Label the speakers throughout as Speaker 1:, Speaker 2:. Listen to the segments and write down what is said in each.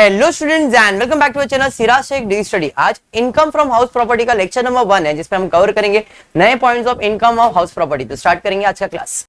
Speaker 1: Hello students and welcome back to our channel Siraj Shaikh the study. आज income from house property का lecture number 1 है, जिसमें हम cover करेंगे नए points of income of house property. तो स्टार्ट करेंगे आज का क्लास।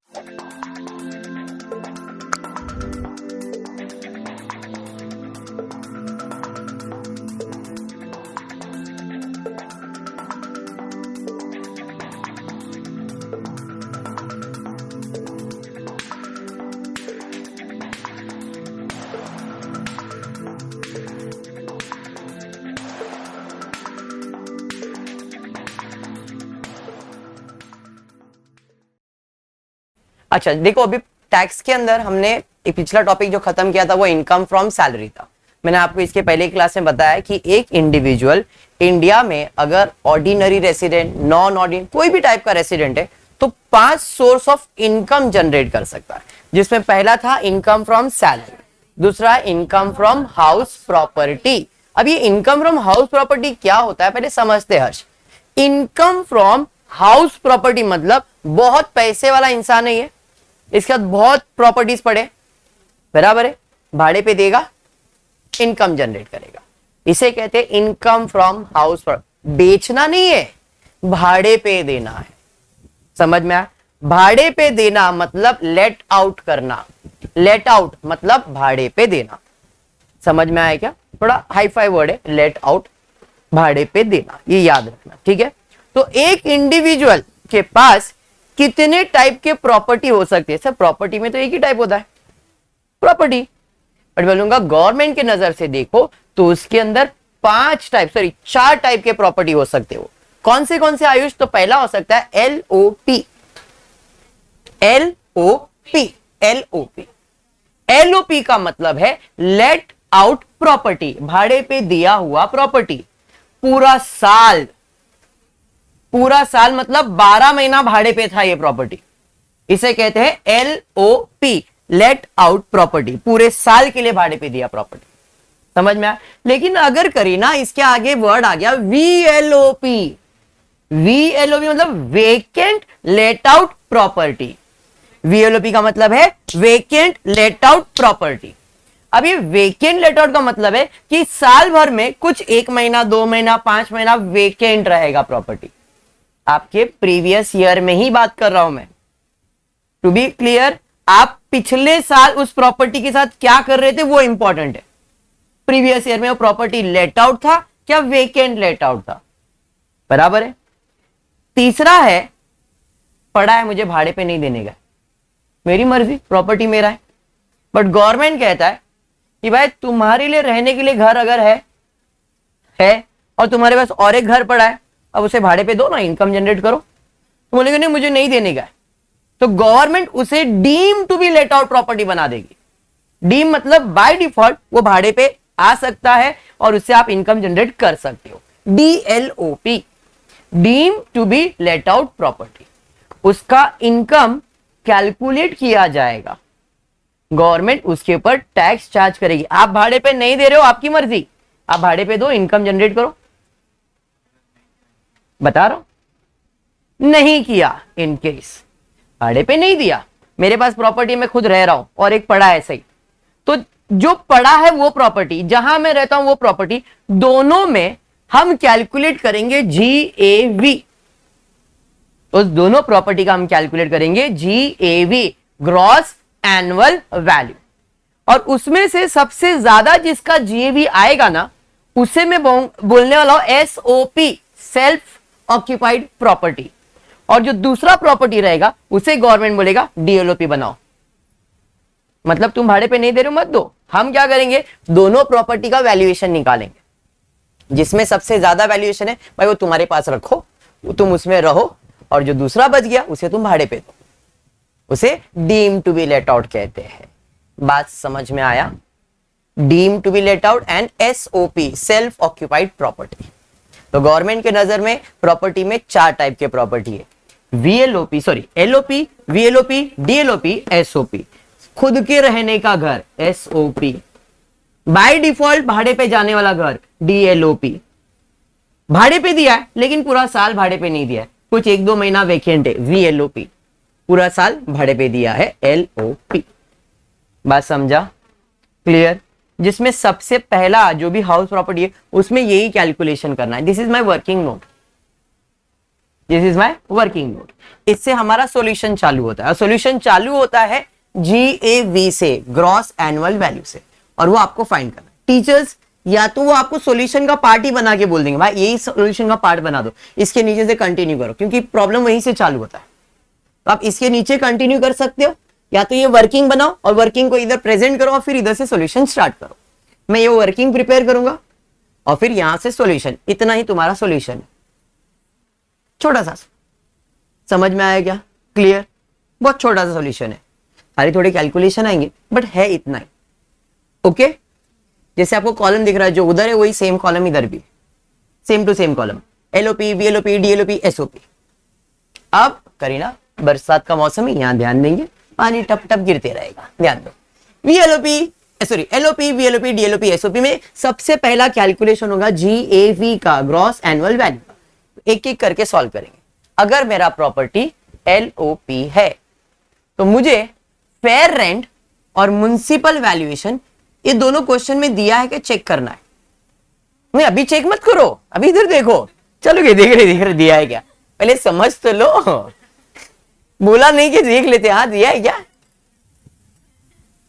Speaker 1: अच्छा देखो, अभी टैक्स के अंदर हमने एक पिछला टॉपिक जो खत्म किया था वो इनकम फ्रॉम सैलरी था। मैंने आपको इसके पहले क्लास में बताया कि एक इंडिविजुअल इंडिया में अगर ऑर्डिनरी रेसिडेंट, नॉन ऑर्डिनरी, कोई भी टाइप का रेसिडेंट है तो 5 सोर्स ऑफ इनकम जनरेट कर सकता है, जिसमें पहला था इनकम फ्रॉम सैलरी, दूसरा इनकम फ्रॉम हाउस प्रॉपर्टी। अब ये इनकम फ्रॉम हाउस प्रॉपर्टी क्या होता है पहले समझते हैं हर्ष। इनकम फ्रॉम हाउस प्रॉपर्टी मतलब बहुत पैसे वाला इंसान है ये, इसके बाद बहुत प्रॉपर्टीज पड़े, बराबर है, भाड़े पे देगा, इनकम जनरेट करेगा, इसे कहते हैं इनकम फ्रॉम हाउस। बेचना नहीं है, भाड़े पे देना है। समझ में आया? भाड़े पे देना मतलब लेट आउट करना, लेट आउट मतलब भाड़े पे देना। समझ में आया क्या? थोड़ा हाई फाई वर्ड है, लेट आउट, भाड़े पे देना, ये याद रखना, ठीक है। तो एक इंडिविजुअल के पास कितने टाइप के प्रॉपर्टी हो सकती है? सर प्रॉपर्टी में तो एक ही टाइप होता है, प्रॉपर्टी, बट बोलूंगा गवर्नमेंट के नजर से देखो तो उसके अंदर 4 टाइप के प्रॉपर्टी हो सकते हो। कौन से आयुष? तो पहला हो सकता है एलओपी। एलओपी एलओपी एलओपी का मतलब है लेट आउट प्रॉपर्टी, भाड़े पे दिया हुआ प्रॉपर्टी। पूरा साल मतलब 12 महीना भाड़े पे था ये प्रॉपर्टी, इसे कहते हैं एलओपी, लेट आउट प्रॉपर्टी। पूरे साल के लिए भाड़े पे दिया प्रॉपर्टी। समझ में आया? लेकिन अगर करी ना, इसके आगे वर्ड आ गया वीएलओपी। वीएलओपी मतलब वेकेंट लेट आउट प्रॉपर्टी। वीएलओपी का मतलब है वेकेंट लेट आउट प्रॉपर्टी। अब ये वेकेंट लेट आउट का मतलब है कि साल भर में कुछ 1 महीना, 2 महीना, 5 महीना वेकेंट रहेगा प्रॉपर्टी। आपके प्रीवियस ईयर में ही बात कर रहा हूं मैं, टू बी क्लियर। आप पिछले साल उस प्रॉपर्टी के साथ क्या कर रहे थे वो इंपॉर्टेंट है। प्रीवियस ईयर में वो प्रॉपर्टी लेट आउट था क्या वेकेंट लेट आउट था, बराबर है। तीसरा है पड़ा है, मुझे भाड़े पे नहीं देने का, मेरी मर्जी, प्रॉपर्टी मेरा है, बट गवर्नमेंट कहता है कि भाई तुम्हारे लिए रहने के लिए घर अगर है और तुम्हारे पास और एक घर पड़ा है, अब उसे भाड़े पे दो ना, इनकम जनरेट करो। तो बोलेंगे नहीं मुझे नहीं देने का है, तो गवर्नमेंट उसे deem to be let out property बना देगी। डीम मतलब बाय डिफॉल्ट वो भाड़े पे आ सकता है और उससे आप इनकम जनरेट कर सकते हो। DLOP, deem to be let out property. उसका इनकम कैलकुलेट किया जाएगा, गवर्नमेंट उसके ऊपर टैक्स चार्ज करेगी। आप भाड़े पे नहीं दे रहे हो, आपकी मर्जी, आप भाड़े पे दो, इनकम जनरेट करो। बता रहा हूं, नहीं किया इन केस भाड़े पे नहीं दिया, मेरे पास प्रॉपर्टी में खुद रह रहा हूं और एक पड़ा है सही, तो जो पड़ा है वो प्रॉपर्टी, जहां मैं रहता हूं वो प्रॉपर्टी, दोनों में हम कैलकुलेट करेंगे जीएवी। उस दोनों प्रॉपर्टी का हम कैलकुलेट करेंगे जीएवी, ग्रॉस एनुअल वैल्यू। और उसमें से सबसे ज्यादा जिसका जीएवी आएगा ना, उसे मैं बोलने वाला हूं एसओपी, सेल्फ ऑक्यूपाइड प्रॉपर्टी। और जो दूसरा प्रॉपर्टी रहेगा उसे गवर्नमेंट बोलेगा डीएलओपी बनाओ। मतलब तुम भाड़े पे नहीं दे रहे हो, मत दो। हम क्या करेंगे, दोनों प्रॉपर्टी का वैल्यूएशन निकालेंगे, जिसमें सबसे ज्यादा वैल्यूएशन है भाई वो तुम्हारे पास रखो, तुम उसमें रहो, और जो दूसरा बच गया उसे तुम भाड़े पे दो। उसे deem to be let out कहते हैं। बात समझ में आया? Deem to be let out and SOP, self occupied property. तो गवर्नमेंट के नजर में प्रॉपर्टी में 4 टाइप के प्रॉपर्टी है, एलओपी, वीएलओपी, डीएलओपी, एसओपी। खुद के रहने का घर एसओपी, बाय डिफॉल्ट भाड़े पे जाने वाला घर डीएलओपी। भाड़े पे दिया है लेकिन पूरा साल भाड़े पे नहीं दिया है, कुछ 1-2 महीना वेकेंट है, वीएलओपी। पूरा साल भाड़े पे दिया है, एलओपी। बात समझा? क्लियर? जिसमें सबसे पहला जो भी हाउस प्रॉपर्टी है उसमें यही कैलकुलेशन करना है। This is my working note, this is my working note. इससे हमारा सॉल्यूशन चालू होता है, और सॉल्यूशन चालू होता है GAV से, ग्रॉस एनुअल वैल्यू से, और वो आपको फाइंड करना है। टीचर्स या तो वो आपको सॉल्यूशन का पार्ट ही बना के बोल देंगे भाई यही सॉल्यूशन का पार्ट बना दो, इसके नीचे से कंटिन्यू करो, क्योंकि प्रॉब्लम वहीं से चालू होता है। तो आप इसके नीचे कंटिन्यू कर सकते हो, या तो ये वर्किंग बनाओ और वर्किंग को इधर प्रेजेंट करो और फिर इधर से सॉल्यूशन स्टार्ट करो। मैं ये वर्किंग प्रिपेयर करूंगा और फिर यहां से सॉल्यूशन, इतना ही तुम्हारा सॉल्यूशन है, छोटा सा। समझ में आया क्या? क्लियर? बहुत छोटा सा सॉल्यूशन है, सारी थोड़ी कैलकुलेशन आएंगे बट है इतना ही। ओके, जैसे आपको कॉलम दिख रहा है जो उधर है वही सेम कॉलम इधर भी, same to same column, LOP, VLOP, DLOP, SOP। अब करीना बरसात का मौसम है, यहां ध्यान देंगे, पानी टप टप गिरते रहेगा, ध्यान दो। LOP, VLOP, DLOP, SOP में सबसे पहला कैलकुलेशन होगा GAV का, ग्रॉस एनुअल वैल्यू। एक एक करके सॉल्व करेंगे। अगर मेरा प्रॉपर्टी LOP है तो मुझे फेयर रेंट और म्युनिसिपल वैल्यूएशन ये दोनों क्वेश्चन में दिया है कि चेक करना है। मैं अभी चेक मत करो, अभी इधर देखो, चलो ये देख रहे दिया है क्या, पहले समझ तो लो। बोला नहीं कि देख लेते, हाँ दिया है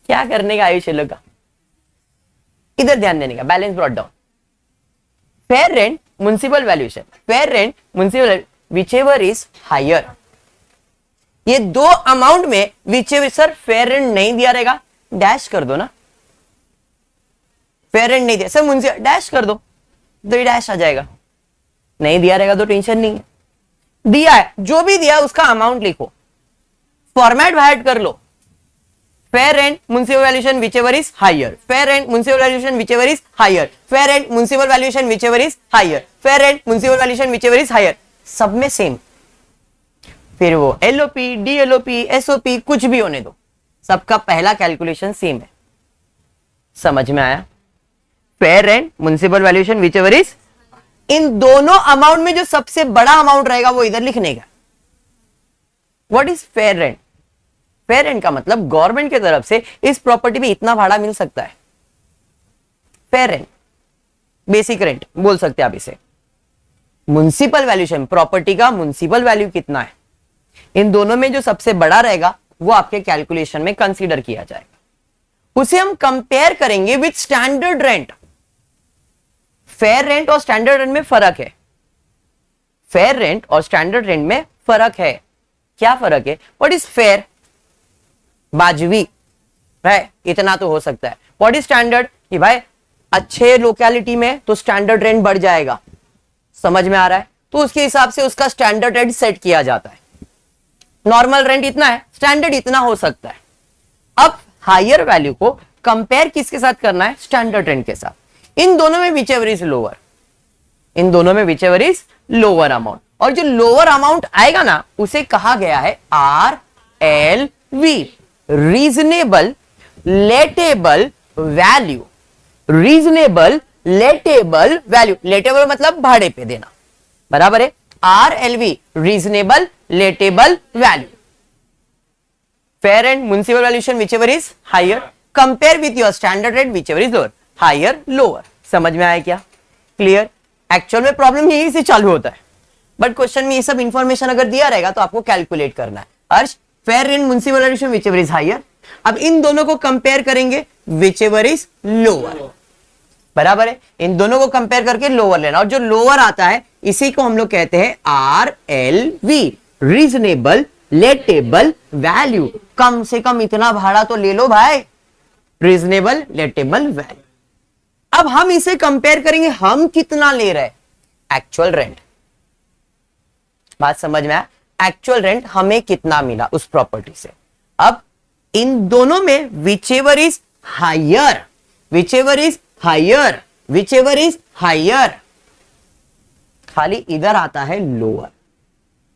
Speaker 1: क्या करने का आयुष लोग का, इधर ध्यान देने का। Balance brought down, fair rent municipal valuation, fair rent municipal whichever is higher. ये दो अमाउंट में विचएवर, सर फेयर रेंट नहीं दिया रहेगा, डैश कर दो ना, फेयर रेंट नहीं दिया सर म्युनिसिपल, डैश कर दो तो ये डैश आ जाएगा। नहीं दिया रहेगा तो टेंशन नहीं है, दिया है जो भी दिया उसका अमाउंट लिखो, फॉर्मेट वाइड कर लो। Fair rent municipal valuation whichever is higher, fair rent municipal valuation whichever is higher, fair rent municipal valuation whichever is higher, fair rent municipal valuation whichever is higher, सब में same. फिर वो LOP, DLOP, SOP कुछ भी होने दो, सबका पहला कैलकुलेशन सेम है। समझ में आया? Fair rent municipal valuation whichever is, इन दोनों अमाउंट में जो सबसे बड़ा अमाउंट रहेगा वो इधर लिखने का। What is fair rent? Fair rent का मतलब गवर्नमेंट की तरफ से इस प्रॉपर्टी में इतना भाड़ा मिल सकता है, फेयर रेंट, बेसिक रेंट बोल सकते हैं आप इसे। म्युनिसिपल वैल्यूएशन, प्रॉपर्टी का म्युनिसिपल वैल्यू कितना है, इन दोनों में जो सबसे बड़ा रहेगा वो आपके कैलकुलेशन में कंसीडर किया जाएगा। उसे हम कंपेयर करेंगे with standard rent. Fair rent और स्टैंडर्ड रेंट में फर्क है, फेयर रेंट और स्टैंडर्ड रेंट में फर्क है। क्या फर्क है? What is fair? बाजवी है, इतना तो हो सकता है। What is standard? कि भाई अच्छे लोकेलिटी में तो स्टैंडर्ड रेंट बढ़ जाएगा, समझ में आ रहा है? तो उसके हिसाब से उसका स्टैंडर्ड रेंट सेट किया जाता है। नॉर्मल रेंट इतना है, स्टैंडर्ड इतना हो सकता है। अब हायर वैल्यू को कंपेयर किसके साथ करना है? स्टैंडर्ड रेंट के साथ। इन दोनों में विचएवर इज लोअर, इन दोनों में विचएवर इज लोअर अमाउंट, और जो लोअर अमाउंट आएगा ना उसे कहा गया है RLV, reasonable lettable value. Reasonable lettable value, lettable मतलब भाड़े पे देना, बराबर है RLV, reasonable lettable value. Fair and municipal valuation whichever is higher, compare with your standard rate whichever is lower, higher lower. समझ में आया क्या? क्लियर? एक्चुअल में प्रॉब्लम यही से चालू होता है, बट क्वेश्चन में ये सब इंफॉर्मेशन अगर दिया रहेगा तो आपको कैलकुलेट करना है। अर्श, fair and municipal valuation whichever is higher. अब इन दोनों को कंपेयर करेंगे, विचएवर इज लोअर, बराबर है। इन दोनों को कंपेयर करके लोअर लेना, और जो लोअर आता है इसी को हम लोग कहते हैं RLV, रीजनेबल लेटेबल वैल्यू। कम से कम इतना भाड़ा तो ले लो भाई, रीजनेबल लेटेबल वैल्यू। अब हम इसे कंपेयर करेंगे, हम कितना ले रहे हैं? Actual rent. बात समझ में आया? एक्चुअल रेंट हमें कितना मिला उस प्रॉपर्टी से। अब इन दोनों में whichever is higher, whichever is higher, whichever is higher, खाली इधर आता है लोअर,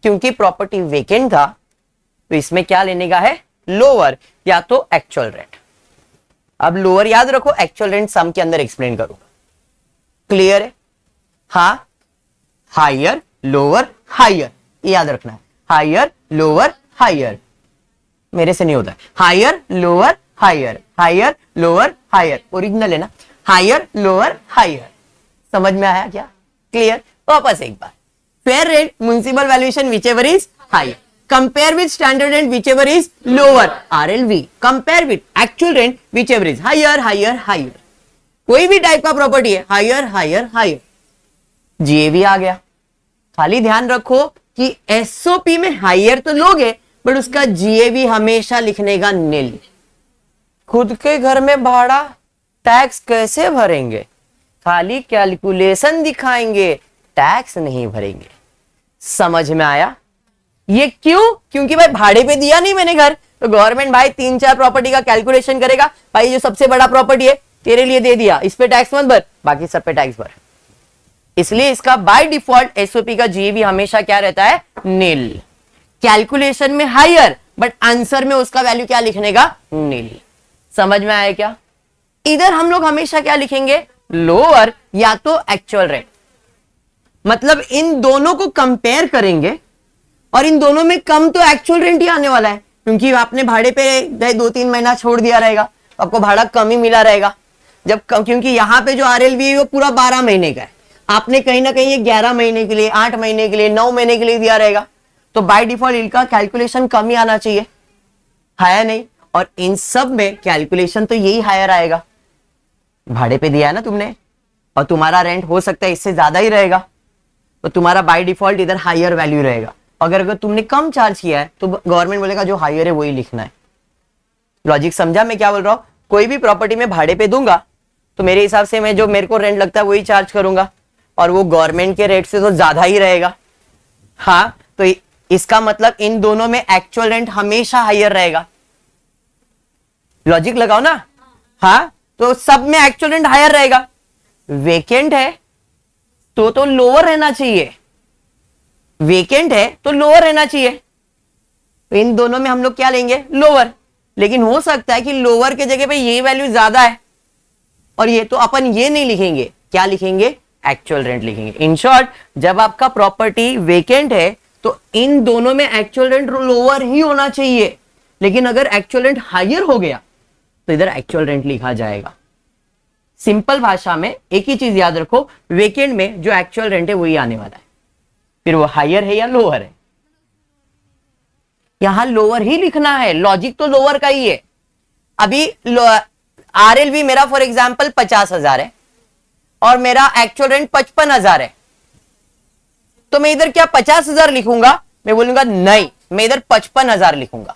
Speaker 1: क्योंकि प्रॉपर्टी वेकेंट था तो इसमें क्या लेने का है? लोअर या तो एक्चुअल रेंट। अब लोअर याद रखो, एक्चुअल रेंट सम के अंदर एक्सप्लेन करूंगा, क्लियर है? हाँ, हायर लोअर हायर, याद रखना है, हायर लोअर हायर, मेरे से नहीं होता है, higher lower higher, higher lower higher, original है ना, हायर लोअर हायर। समझ में आया क्या? क्लियर? वापस एक बार, fair rent municipal valuation whichever is higher, compare with standard rent whichever is lower, RLV, compare with actual rent whichever is higher higher higher. कोई भी टाइप का प्रॉपर्टी है, हायर हायर हायर। जीएवी आ गया, खाली ध्यान रखो कि एसओपी में हायर तो लोगे बट उसका जीएवी हमेशा लिखने का नील। खुद के घर में भाड़ा टैक्स कैसे भरेंगे? खाली कैलकुलेशन दिखाएंगे, टैक्स नहीं भरेंगे। समझ में आया? ये क्यों? क्योंकि भाई भाड़े पे दिया नहीं मैंने घर, तो गवर्नमेंट भाई 3-4 प्रॉपर्टी का कैलकुलेशन करेगा, भाई जो सबसे बड़ा प्रॉपर्टी है तेरे लिए दे दिया, इस पे टैक्स मत भर, बाकी सब पे टैक्स भर। इसलिए इसका बाय डिफॉल्ट एसओपी का जीएवी हमेशा क्या रहता है? नील। कैलकुलेशन में हायर बट आंसर में उसका वैल्यू क्या लिखने का? नील। समझ में आया क्या? इधर हम लोग हमेशा क्या लिखेंगे? लोअर या तो एक्चुअल रेंट। मतलब इन दोनों को कंपेयर करेंगे और इन दोनों में कम तो एक्चुअल रेंट ही आने वाला है, क्योंकि आपने भाड़े पे 2-3 महीना छोड़ दिया रहेगा, आपको भाड़ा कम ही मिला रहेगा। जब क्योंकि यहां पे जो आरएलवी है वो पूरा 12 महीने का है, आपने कहीं ना कहीं ये 11 महीने के लिए, 8 महीने के लिए, 9 महीने के लिए दिया रहेगा, तो बाय डिफॉल्ट इनका कैलकुलेशन कम ही आना चाहिए, है नहीं? और इन सब में कैलकुलेशन तो यही हायर आएगा। भाड़े पे दिया है ना तुमने, और तुम्हारा रेंट हो सकता है इससे ज्यादा ही रहेगा, तो तुम्हारा बाय डिफॉल्ट इधर हायर वैल्यू रहेगा। अगर तुमने कम चार्ज किया है तो गवर्नमेंट बोलेगा जो हायर है वही लिखना है। लॉजिक समझा मैं क्या बोल रहा हूं? कोई भी प्रॉपर्टी में भाड़े पे दूंगा तो मेरे हिसाब से मैं जो मेरे को रेंट लगता है वही चार्ज करूंगा, और वो गवर्नमेंट के रेट से तो ज्यादा ही रहेगा। हाँ, तो इसका मतलब इन दोनों में एक्चुअल रेंट हमेशा हायर रहेगा। लॉजिक लगाओ ना। हाँ, तो सब में एक्चुअल रेंट हायर रहेगा। वेकेंट है तो लोअर रहना चाहिए, वेकेंट है तो लोअर रहना चाहिए। तो इन दोनों में हम लोग क्या लेंगे? लोअर। लेकिन हो सकता है कि लोअर के जगह पे ये वैल्यू ज्यादा है और ये, तो अपन ये नहीं लिखेंगे, क्या लिखेंगे? एक्चुअल रेंट लिखेंगे। इन शॉर्ट, जब आपका प्रॉपर्टी वेकेंट है तो इन दोनों में एक्चुअल रेंट लोअर ही होना चाहिए, लेकिन अगर एक्चुअल रेंट हायर हो गया तो इधर एक्चुअल रेंट लिखा जाएगा। सिंपल भाषा में एक ही चीज याद रखो, वेकेंट में जो एक्चुअल रेंट है वही आने वाला है, फिर वो हायर है या लोअर है। यहां लोअर ही लिखना है, लॉजिक तो लोअर का ही है। अभी आरएलवी मेरा फॉर एग्जांपल 50,000 है और मेरा एक्चुअल रेंट 55,000 है, तो मैं इधर क्या 50,000 लिखूंगा? मैं बोलूंगा नहीं, मैं इधर 55,000 लिखूंगा।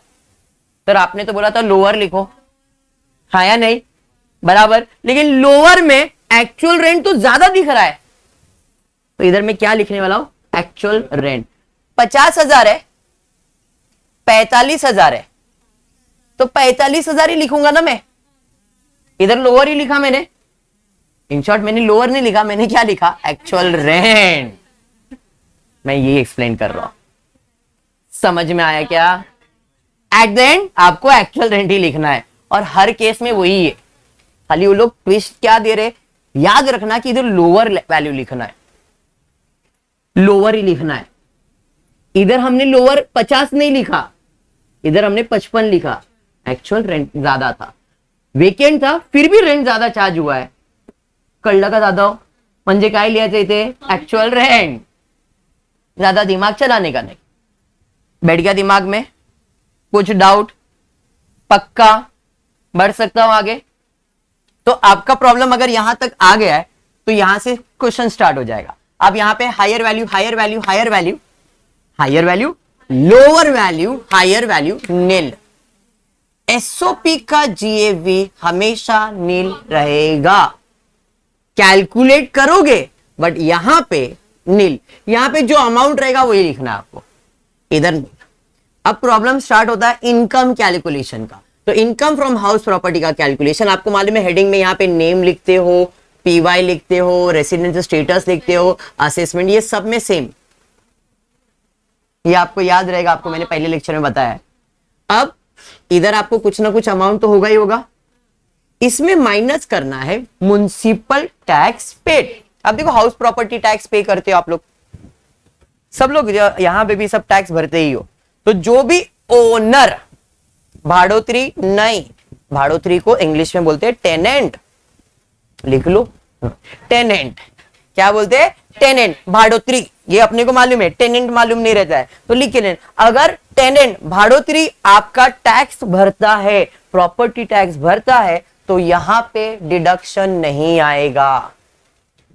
Speaker 1: तो आपने तो बोला था लोअर लिखो, हाँ या नहीं? बराबर। लेकिन लोअर में एक्चुअल रेंट तो ज्यादा दिख रहा है, तो इधर मैं क्या लिखने वाला हूं? एक्चुअल रेंट 50,000 है, 45,000 है, तो 45,000 ही लिखूंगा ना मैं। इधर लोअर ही लिखा मैंने। इन शॉर्ट मैंने लोअर नहीं लिखा, मैंने क्या लिखा? Actual rent. मैं ये एक्सप्लेन कर रहा हूं, समझ में आया क्या? एट द एंड आपको एक्चुअल रेंट ही लिखना है, और हर केस में वही है। खाली वो लोग ट्विस्ट क्या दे रहे, याद रखना कि इधर लोअर वैल्यू लिखना है, लोअर ही लिखना है। इधर हमने लोअर 50 नहीं लिखा, इधर हमने 55 लिखा। एक्चुअल रेंट ज्यादा था, वेकेंट था, फिर भी रेंट ज्यादा चार्ज हुआ है। कळलं का दादा? म्हणजे काय लिहायचं इथे? Actual rent. ज्यादा दिमाग चलाने का नहीं। बैठ गया दिमाग में? कुछ डाउट? पक्का? बढ़ सकता हूं आगे? तो आपका प्रॉब्लम अगर यहां तक आ गया है तो यहां से क्वेश्चन स्टार्ट हो जाएगा। अब यहां पे higher value, higher value, higher value, higher value, lower value, higher value, nil. SOP का जीएवी हमेशा नील रहेगा। कैलकुलेट करोगे बट यहां पे नील, यहां पे जो अमाउंट रहेगा वही लिखना है आपको, इधर नहीं। अब प्रॉब्लम स्टार्ट होता है इनकम कैलकुलेशन का। तो इनकम फ्रॉम हाउस प्रॉपर्टी का कैलकुलेशन आपको मालूम है, हेडिंग में यहां पे नेम लिखते हो, पीवाई लिखते हो, रेसिडेंशियल स्टेटस लिखते हो, असेसमेंट, ये सब में सेम। ये आपको याद रहेगा, आपको मैंने पहले लेक्चर में बताया है। अब इधर आपको कुछ ना कुछ अमाउंट तो होगा ही होगा, इसमें माइनस करना है म्युनिसिपल टैक्स पेड। अब देखो हाउस प्रॉपर्टी टैक्स पे करते हो आप लोग, सब लोग यहां पे भी सब टैक्स भरते ही हो। तो जो भी ओनर भाड़ोतरी नहीं, भाड़ोत्री को इंग्लिश में बोलते हैं टेनेंट, लिख लो टेनेंट। क्या बोलते हैं? टेनेंट। भाड़ोत्री ये अपने को मालूम है, टेनेंट मालूम नहीं रहता है तो लिख के लें। अगर टेनेंट भाड़ोत्री आपका टैक्स भरता है, प्रॉपर्टी टैक्स भरता है, तो यहां पे डिडक्शन नहीं आएगा।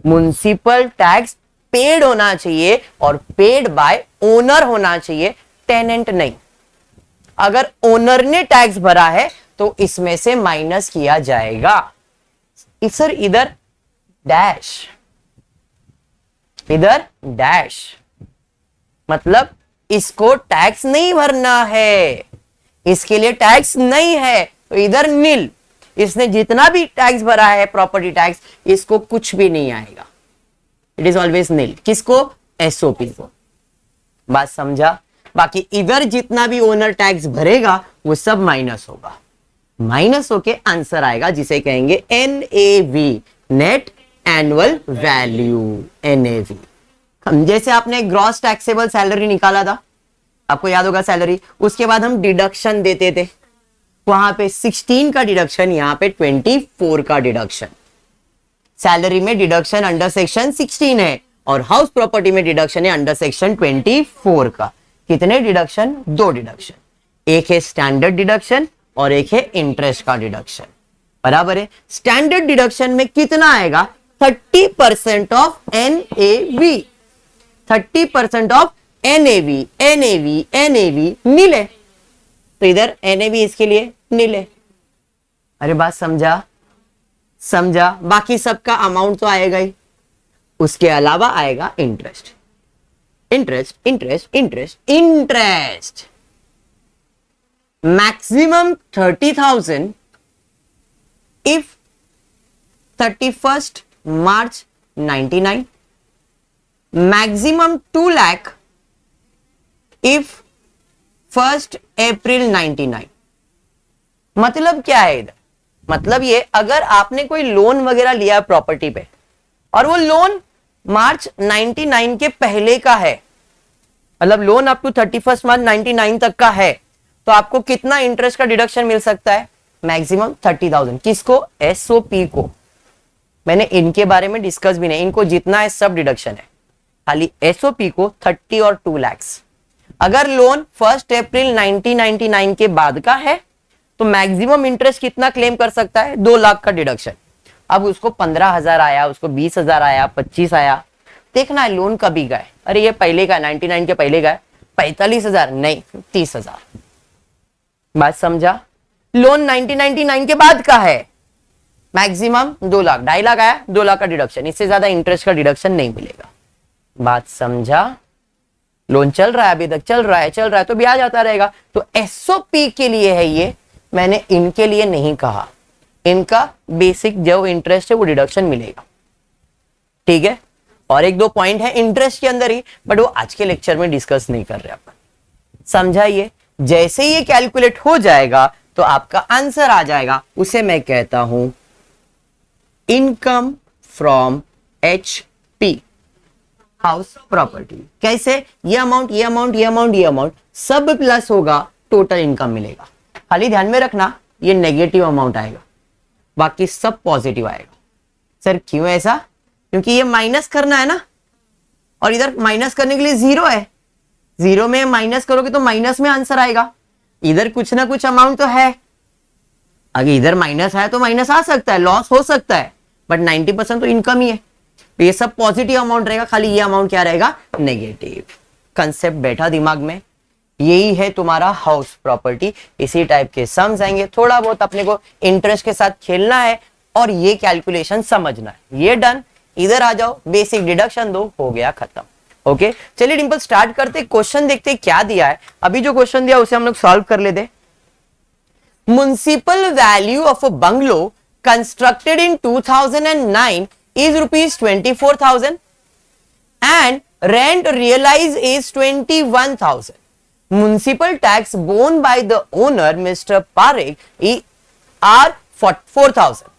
Speaker 1: म्युनिसिपल टैक्स पेड होना चाहिए और पेड बाय ओनर होना चाहिए, टेनेंट नहीं। अगर ओनर ने टैक्स भरा है तो इसमें से माइनस किया जाएगा। सर इधर डैश, इधर डैश, मतलब इसको टैक्स नहीं भरना है, इसके लिए टैक्स नहीं है, तो इधर नील। इसने जितना भी टैक्स भरा है प्रॉपर्टी टैक्स, इसको कुछ भी नहीं आएगा, इट इज ऑलवेज नील। किसको? एसओपी को। बात समझा? बाकी इधर जितना भी ओनर टैक्स भरेगा वो सब माइनस होगा, माइनस होके आंसर आएगा जिसे कहेंगे NAV, net annual value, NAV. जैसे आपने ग्रॉस टैक्सेबल सैलरी निकाला था, आपको याद होगा सैलरी, उसके बाद हम डिडक्शन देते थे, वहां पे 16 का डिडक्शन, यहां पे 24 का डिडक्शन। सैलरी में डिडक्शन अंडर सेक्शन 16 है और हाउस प्रॉपर्टी में डिडक्शन है अंडर सेक्शन 24 का। कितने डिडक्शन? 2 डिडक्शन, एक है स्टैंडर्ड डिडक्शन और एक है इंटरेस्ट का डिडक्शन, बराबर है। स्टैंडर्ड डिडक्शन में कितना आएगा? 30% of NAV, 30% of NAV, NAV, NAV nil है, तो इधर एनएवी इसके लिए नील है। अरे बात समझा? समझा? बाकी सबका अमाउंट तो आएगा ही, उसके अलावा आएगा interest, interest, interest, interest, interest. Maximum 30,000 if 31st March 99, maximum 2 lakh if 1st April 99। मतलब क्या है इधर? मतलब ये, अगर आपने कोई लोन वगैरह लिया प्रॉपर्टी पे और वो लोन मार्च 99 के पहले का है, मतलब लोन अप टू 31 मार्च 99 तक का है, तो आपको कितना इंटरेस्ट का डिडक्शन मिल सकता है? मैक्सिमम 30,000। किसको? एसओपी को। मैंने इनके बारे में डिस्कस भी नहीं, इनको जितना है सब डिडक्शन है, खाली एसओपी को 30 और 2 लाख। अगर लोन 1 अप्रैल 1999 के बाद का है तो मैक्सिमम इंटरेस्ट कितना क्लेम कर सकता है? 2 लाख का डिडक्शन। अब उसको 15,000 आया, उसको 20,000 आया, 25 आया, देखना है लोन कभी का है। अरे ये पहले का 99 के पहले का है, 45,000 नहीं 30,000। बात समझा? लोन 1999 के बाद का है, मैक्सिमम 2 लाख, 2.5 लाख आया, 2 लाख का डिडक्शन, इससे ज्यादा इंटरेस्ट का डिडक्शन नहीं मिलेगा। बात समझा? लोन चल रहा है, अभी तक चल रहा है तो ब्याज आता रहेगा। तो एसओपी के लिए है ये, मैंने इनके लिए नहीं कहा, इनका बेसिक जो इंटरेस्ट है वो डिडक्शन मिलेगा, ठीक है। और 1-2 पॉइंट है इंटरेस्ट के अंदर ही, बट वो आज के लेक्चर में डिस्कस नहीं कर रहे अपन, समझाइए। जैसे ये कैलकुलेट हो जाएगा तो आपका आंसर आ जाएगा, उसे मैं कहता हूं income from HP, house property. कैसे? ये अमाउंट, ये अमाउंट, ये अमाउंट, ये अमाउंट सब प्लस होगा, टोटल इनकम मिलेगा। खाली ध्यान में रखना ये नेगेटिव अमाउंट आएगा, बाकी सब पॉजिटिव आएगा। सर क्यों ऐसा? क्योंकि ये माइनस करना है ना, और इधर माइनस करने के लिए 0 है, 0 में माइनस करोगे तो माइनस में आंसर आएगा। इधर कुछ ना कुछ अमाउंट तो है, अगर इधर माइनस आया तो माइनस आ सकता है, लॉस हो सकता है, बट 90% तो इनकम ही है, तो ये सब पॉजिटिव अमाउंट रहेगा, खाली ये अमाउंट क्या रहेगा? नेगेटिव। कंसेप्ट बैठा दिमाग में? यही है तुम्हारा हाउस प्रॉपर्टी। इसी टाइप के सम्स आएंगे, थोड़ा बहुत अपने को इंटरेस्ट के साथ खेलना है और ये कैलकुलेशन समझना है। ये डन, इधर आ जाओ, बेसिक डिडक्शन दो, हो गया खत्म। ओके चलिए डिंपल स्टार्ट करते, क्वेश्चन देखते क्या दिया है। अभी जो क्वेश्चन दिया उसे हम लोग सॉल्व कर लेते। Municipal value of a bungalow constructed in 2009 is rupees 24,000 and rent realized is 21,000. Municipal tax borne by the owner Mr. Parekh are 4,000.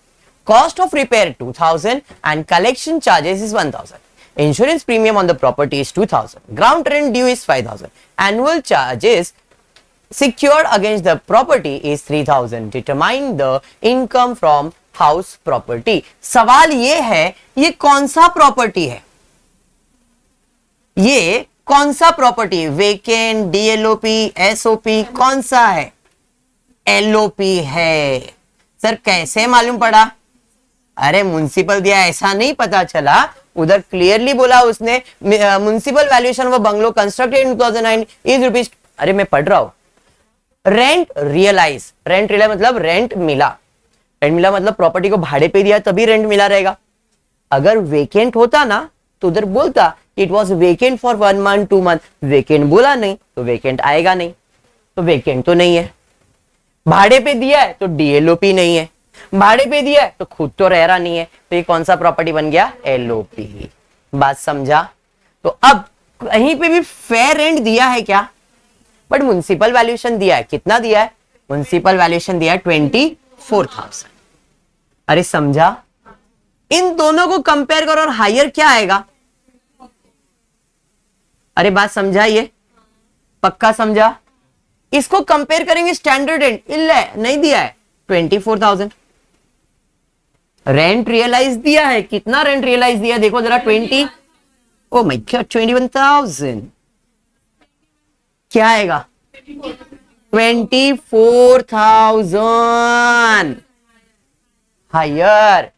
Speaker 1: Cost of repair 2,000 and collection charges is 1,000. Insurance premium on the property is 2,000. Ground rent due is 5,000. Annual charges secured against the property is 3000. Determine the income from house property. सवाल ये है, ये कौन सा property है? ये कौन सा प्रॉपर्टी? वेकेंट, डीएलओपी, एसओपी, कौन सा है? एलओपी है। सर कैसे मालूम पड़ा? अरे म्युनिसिपल दिया ऐसा नहीं पता चला, उधर क्लियरली बोला उसने municipal valuation of bungalow constructed in 2009 is rupees, अरे मैं पढ़ रहा हूं, रेंट रियलाइज, रेंट रियलाइज मतलब रेंट मिला, रेंट मिला मतलब प्रॉपर्टी को भाड़े पे दिया तभी रेंट मिला रहेगा। अगर वेकेंट होता ना तो उधर बोलता it was vacant for 1 month 2 month, vacant बोला नहीं तो वेकेंट आएगा नहीं, तो वेकेंट तो नहीं है। भाड़े पे दिया है तो डीएलओपी नहीं है, भाड़े पे दिया है तो खुद तो रह रहा नहीं है, तो ये कौन सा प्रॉपर्टी बन गया? एलओपी। बात समझा? तो अब कहीं पे भी फेयर रेंट दिया है क्या? बट म्युनिसिपल वैल्यूएशन दिया है, कितना दिया है? म्युनिसिपल वैल्यूएशन दिया है 24,000। अरे समझा? इन दोनों को कंपेयर करो और हायर क्या आएगा? अरे बात समझा? ये पक्का समझा? इसको कंपेयर करेंगे स्टैंडर्ड रेंट, नहीं दिया है 24,000। रेंट रियलाइज दिया है, कितना रेंट रियलाइज दिया देखो जरा, 20, ओ माय गॉड 21,000, क्या आएगा? 24,000 हायर।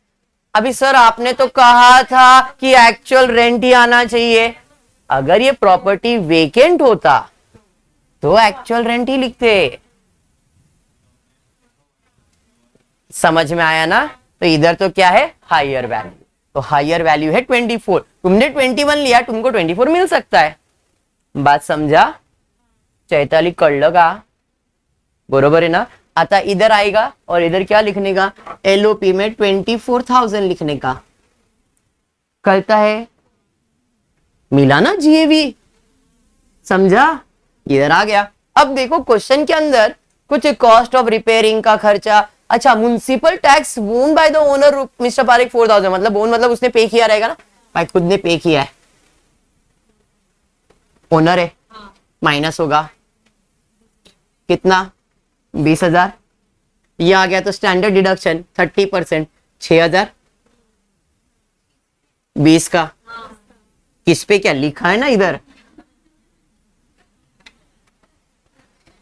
Speaker 1: अभी सर आपने तो कहा था कि एक्चुअल रेंट ही आना चाहिए, अगर ये प्रॉपर्टी वेकेंट होता तो एक्चुअल रेंट ही लिखते। समझ में आया ना? तो इधर तो क्या है? हायर वैल्यू, तो हायर वैल्यू है 24, तुमने 21 लिया, तुमको 24 मिल सकता है। बात समझा? चैताली कळलं का? बरोबर है ना? आता इधर आएगा और इधर क्या लिखने का? एलओपी में 24,000 लिखने का। करता है, मिला ना जीएवी? समझा? इधर आ गया। अब देखो क्वेश्चन के अंदर कुछ कॉस्ट ऑफ रिपेयरिंग का खर्चा, अच्छा municipal tax borne by the owner mister Parekh 4,000, मतलब बोन मतलब उसने पे किया रहेगा ना, भाई खुद ने पे किया है, ओनर है, माइनस होगा कितना? 20,000। ये आ गया तो स्टैंडर्ड डिडक्शन 30%, 6,000। 20 का किस पे क्या लिखा है ना इधर,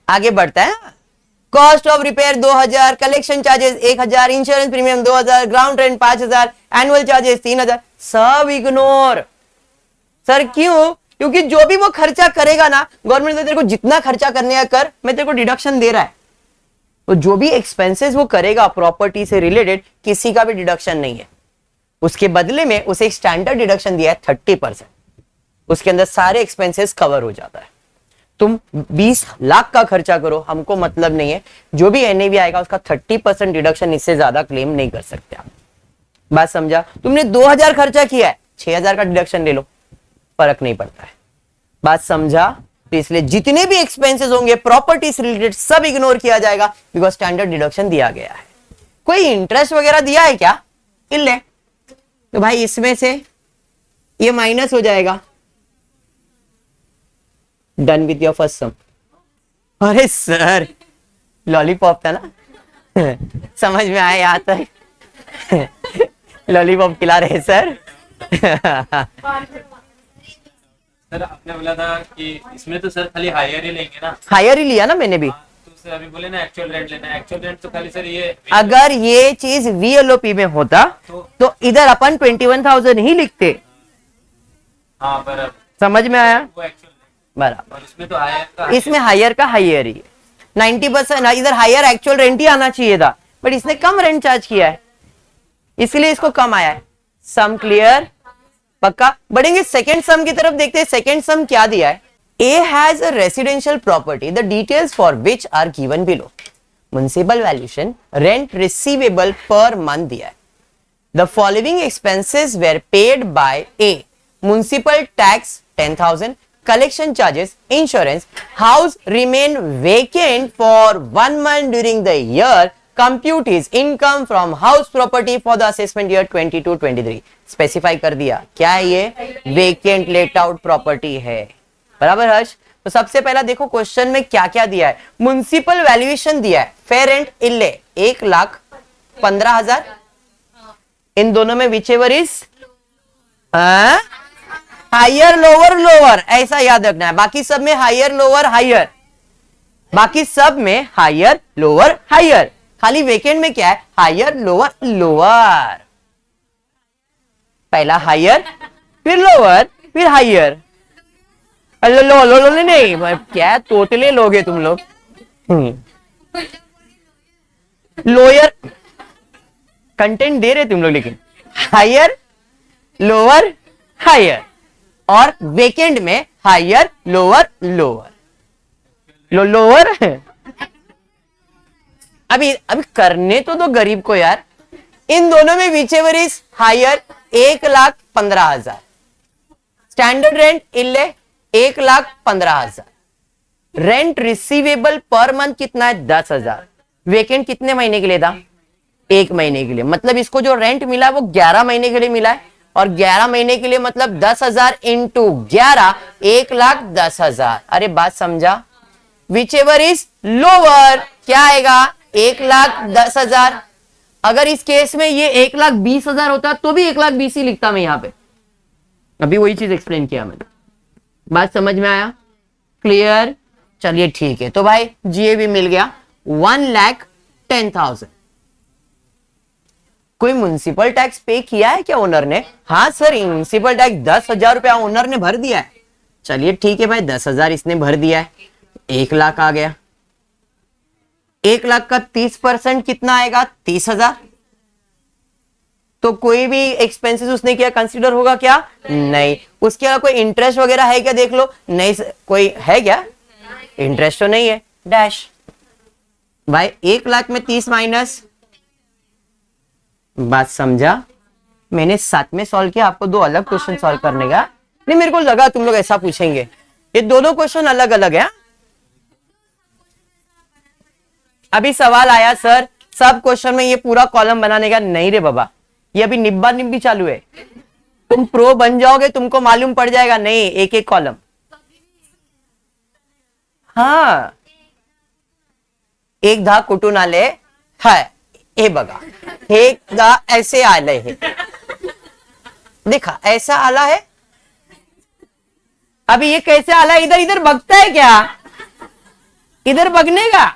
Speaker 1: आगे बढ़ता है। Cost of repair 2,000, collection charges 1,000, insurance premium 2,000, ground rent 5,000, annual charges 3,000, सब इग्नोर। सर क्यों? क्योंकि जो भी वो खर्चा करेगा ना, गवर्नमेंट ने तेरे को जितना खर्चा करने का कर, मैं तेरे को डिडक्शन दे रहा है, तो जो भी एक्सपेंसेस वो करेगा प्रॉपर्टी से रिलेटेड, किसी का भी डिडक्शन नहीं है। उसके बदले में उसे एक स्टैंडर्ड डिडक्शन दिया है 30%, उसके अंदर सारे एक्सपेंसेस कवर हो जाता है। तुम 20 लाख का खर्चा करो, हमको मतलब नहीं है, जो भी एनएवी आएगा उसका 30% डिडक्शन, इससे ज्यादा क्लेम नहीं कर सकते आप। बात समझा? तुमने 2,000 खर्चा किया है, 6,000 का डिडक्शन ले लो, फर्क नहीं पड़ता है। बात समझा? तो इसलिए जितने भी एक्सपेंसेस होंगे प्रॉपर्टी से रिलेटेड सब इग्नोर किया जाएगा, बिकॉज स्टैंडर्ड डिडक्शन दिया गया है। कोई इंटरेस्ट वगैरह दिया है क्या? इल्ले, तो भाई इसमें से ये माइनस हो जाएगा। डन विथ योर फर्स्ट सम। अरे सर लॉलीपॉप था ना समझ में आया यहाँ तक लॉलीपॉप खिला रहे सर
Speaker 2: सर आपने बोला था कि इसमें तो सर खाली हायर ही लेंगे ना?
Speaker 1: हायर ही लिया ना मैंने भी।
Speaker 2: तो सर अभी बोले ना एक्चुअल रेंट लेना है, एक्चुअल रेंट तो खाली सर ये,
Speaker 1: अगर ये चीज वीएलओपी में होता तो इधर अपन 21,000 ही लिखते।
Speaker 2: हाँ बराबर,
Speaker 1: समझ में आया?
Speaker 2: वो एक्चुअल
Speaker 1: बराबर।
Speaker 2: और इसमें तो हायर का,
Speaker 1: इसमें हायर का हायर ही है 90%, इधर हायर एक्चुअल रेंट ही आना चाहिए था, बट इसने कम रेंट चार्ज किया है, इसलिए इसको कम आया है। सम क्लियर? पक्का? बढ़ेंगे सेकेंड सम की तरफ, देखते हैं सेकेंड सम क्या दिया है। A has a residential property, the details for which are given below. Municipal valuation, rent receivable per month दिया है। The following expenses were paid by A. Municipal tax 10,000, collection charges, insurance, house remain vacant for 1 month during the year. Compute is income from house property for the assessment year 22-23. Specify कर दिया क्या है ये? Vacant late out property है। बराबर हर्ष? तो सबसे पहला देखो क्वेश्चन में क्या क्या दिया है। म्युनिसिपल वैल्यूएशन दिया है, फेयर एंड इल्ले 1,15,000। इन दोनों में whichever is higher lower lower, ऐसा याद रखना है। बाकी सब में हायर लोअर हायर, बाकी सब में हायर लोअर हायर, खाली वेकेंट में क्या है, हायर लोअर लोअर। पहला हायर, फिर लोअर, फिर हायर। लो लो लो लो नहीं, क्या तोतले लोगे तुम लोग। लोअर कंटेंट दे रहे तुम लोग, लेकिन हायर लोअर हायर, और वेकेंड में हायर लोअर लोअर। लोअर अभी करने तो दो गरीब को यार। इन दोनों में whichever is higher 1,15,000। Standard rent इल्ले 1,15,000। रेंट रिसीवेबल पर मंथ कितना है, 10,000। वेकेंट कितने महीने के लिए था, 1 महीने के लिए। मतलब इसको जो रेंट मिला वो 11 महीने के लिए मिला है, और 11 महीने के लिए मतलब 10,000 इंटू 11, 1,10,000। अरे बात समझा। विच एवर इज लोअर क्या आएगा, 1,10,000। अगर इस केस में ये 1,20,000 होता तो भी 1,20,000 ही लिखता मैं यहां पे। अभी वही चीज एक्सप्लेन किया मैंने। बात समझ में आया, क्लियर। चलिए ठीक है, तो भाई जीए भी मिल गया 1,10,000। कोई म्युनिसिपल टैक्स पे किया है क्या ओनर ने? हाँ सर, म्युनिसिपल टैक्स 10,000 रुपया ओनर ने भर दिया है। चलिए ठीक है भाई, 10,000 इसने भर दिया है, 1,00,000 आ गया। 1,00,000 का 30% कितना आएगा, 30,000। तो कोई भी एक्सपेंसेस उसने किया कंसीडर होगा क्या? नहीं। उसके अलावा कोई इंटरेस्ट वगैरह है क्या, देख लो। नहीं कोई है क्या, इंटरेस्ट तो नहीं है, डैश। भाई 1,00,000 में 30 माइनस, बात समझा। मैंने साथ में सॉल्व किया, आपको 2 अलग क्वेश्चन सॉल्व करने का नहीं। मेरे को लगा तुम लोग ऐसा पूछेंगे, ये दोनों क्वेश्चन अलग अलग है। अभी सवाल आया सर सब क्वेश्चन में ये पूरा कॉलम बनाने का। नहीं रे बाबा, ये अभी निब्बा निब्बी चालू है। तुम प्रो बन जाओगे तुमको मालूम पड़ जाएगा। नहीं, एक एक कॉलम। हाँ, एक धा कुटून आले है, हे बघा, हे दा ऐसे आले है, देखा ऐसा आला है। अभी ये कैसे आला, इधर इधर बगता है क्या, इधर बगने का,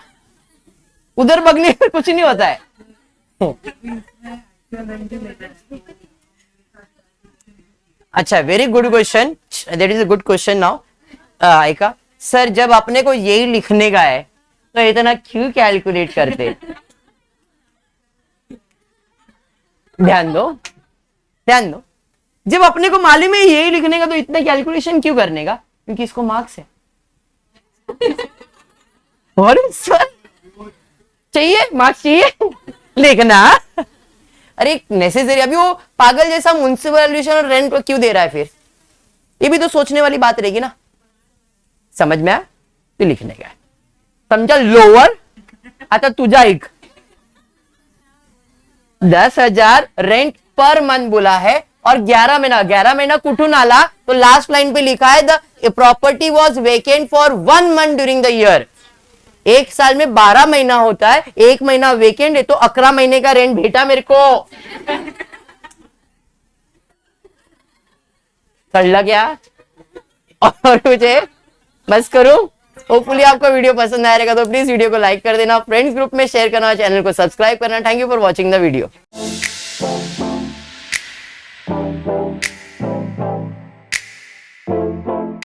Speaker 1: उधर बगने में कुछ नहीं होता है। अच्छा, very good question, that is a good question. Now आयका सर, जब अपने को यही लिखने का है तो इतना क्यों कैलकुलेट करते? ध्यान दो, ध्यान दो। जब अपने को मालूम है यही लिखने का तो इतना कैलकुलेशन क्यों करने का? क्योंकि इसको मार्क्स है। और सर चाहिए, मार्क्स चाहिए, लिखना। अरे नेसेसरी। अभी वो पागल जैसा म्युनिसिपल वैल्यूएशन और रेंट क्यों दे रहा है फिर? ये भी तो सोचने वाली बात रहेगी ना। समझ में आया? तो लिखने का है, समझा। लोअर आता तुझा एक 10,000 रेंट पर मंथ बोला है, और 11 महीना कुठून आला? तो लास्ट लाइन पे लिखा है the property was vacant for 1 month during the year. एक साल में 12 महीना होता है, 1 महीना वेकेंट है, तो 11 महीने का रेंट भेटा मेरे को। समझ गया? और मुझे बस करूं। होपफुली आपको वीडियो पसंद आएगा तो प्लीज वीडियो को लाइक कर देना, फ्रेंड्स ग्रुप में शेयर करना, चैनल को सब्सक्राइब करना। Thank you for watching the video.